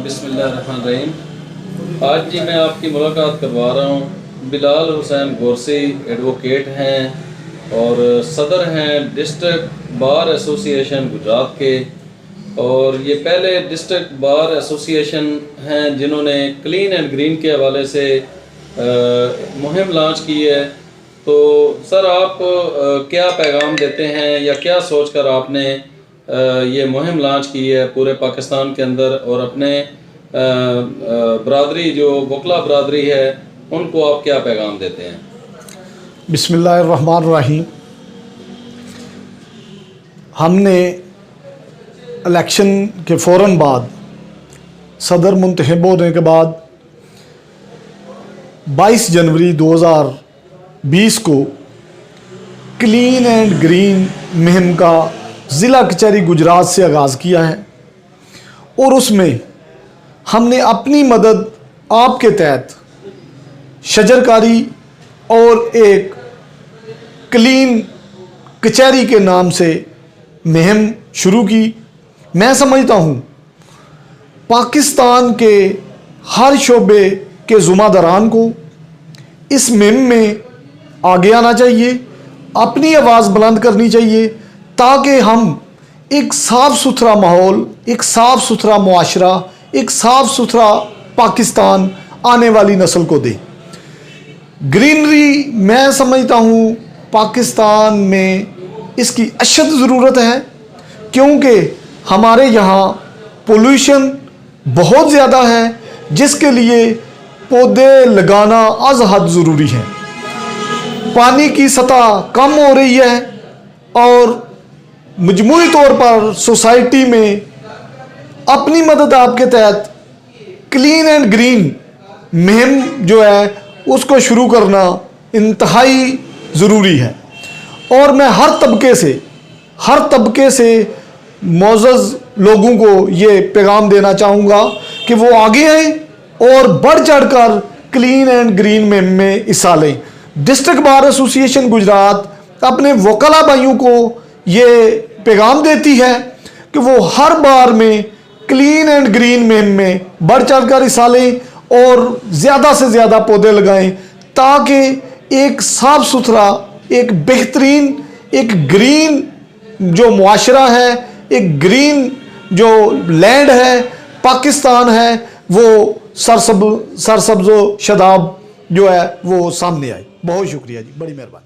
बिस्मिल्लाहिर्रहमानिर्रहीम। आज जी मैं आपकी मुलाकात करवा रहा हूँ। बिलाल हुसैन गोरसी एडवोकेट हैं और सदर हैं डिस्ट्रिक्ट बार एसोसिएशन गुजरात के, और ये पहले डिस्ट्रिक्ट बार एसोसिएशन हैं जिन्होंने क्लीन एंड ग्रीन के हवाले से मुहिम लॉन्च की है। तो सर आप क्या पैगाम देते हैं या क्या सोचकर आपने ये मुहिम लॉन्च की है पूरे पाकिस्तान के अंदर, और अपने बरादरी जो वकला बरादरी है उनको आप क्या पैगाम देते हैं? बिस्मिल्लाहिर्रहमानिर्रहीम। हमने इलेक्शन के फ़ौरन बाद सदर मुंतखब होने के बाद 22 जनवरी 2020 को क्लीन एंड ग्रीन मुहिम का ज़िला कचहरी गुजरात से आगाज़ किया है, और उसमें हमने अपनी मदद आपके तहत शजरकारी और एक क्लीन कचहरी के नाम से मुहिम शुरू की। मैं समझता हूँ पाकिस्तान के हर शोबे के ज़िम्मेदारान को इस मुहिम में आगे आना चाहिए, अपनी आवाज़ बुलंद करनी चाहिए, ताकि हम एक साफ़ सुथरा माहौल, एक साफ़ सुथरा मुआशरा, एक साफ़ सुथरा पाकिस्तान आने वाली नस्ल को दें। ग्रीनरी मैं समझता हूँ पाकिस्तान में इसकी अशद ज़रूरत है, क्योंकि हमारे यहाँ पोल्यूशन बहुत ज़्यादा है, जिसके लिए पौधे लगाना अज़ हद ज़रूरी है। पानी की सतह कम हो रही है और मजमूई तौर पर सोसाइटी में अपनी मदद आपके तहत क्लीन एंड ग्रीन मुहिम जो है उसको शुरू करना इंतहाई ज़रूरी है। और मैं हर तबके से मोअज़्ज़ज़ लोगों को ये पैगाम देना चाहूँगा कि वो आगे आएँ और बढ़ चढ़कर क्लीन एंड ग्रीन मुहिम में हिस्सा लें। डिस्ट्रिक्ट बार एसोसिएशन गुजरात अपने वकला भाइयों को ये पैगाम देती है कि वो हर बार में क्लीन एंड ग्रीन मुहिम में बढ़ चढ़कर हिस्सा लें और ज़्यादा से ज़्यादा पौधे लगाएं, ताकि एक साफ़ सुथरा, एक बेहतरीन, एक ग्रीन जो मुआशरा है, एक ग्रीन जो लैंड है, पाकिस्तान है, वो सरसब्ज़ व शदाब जो है वो सामने आए। बहुत शुक्रिया जी, बड़ी मेहरबानी।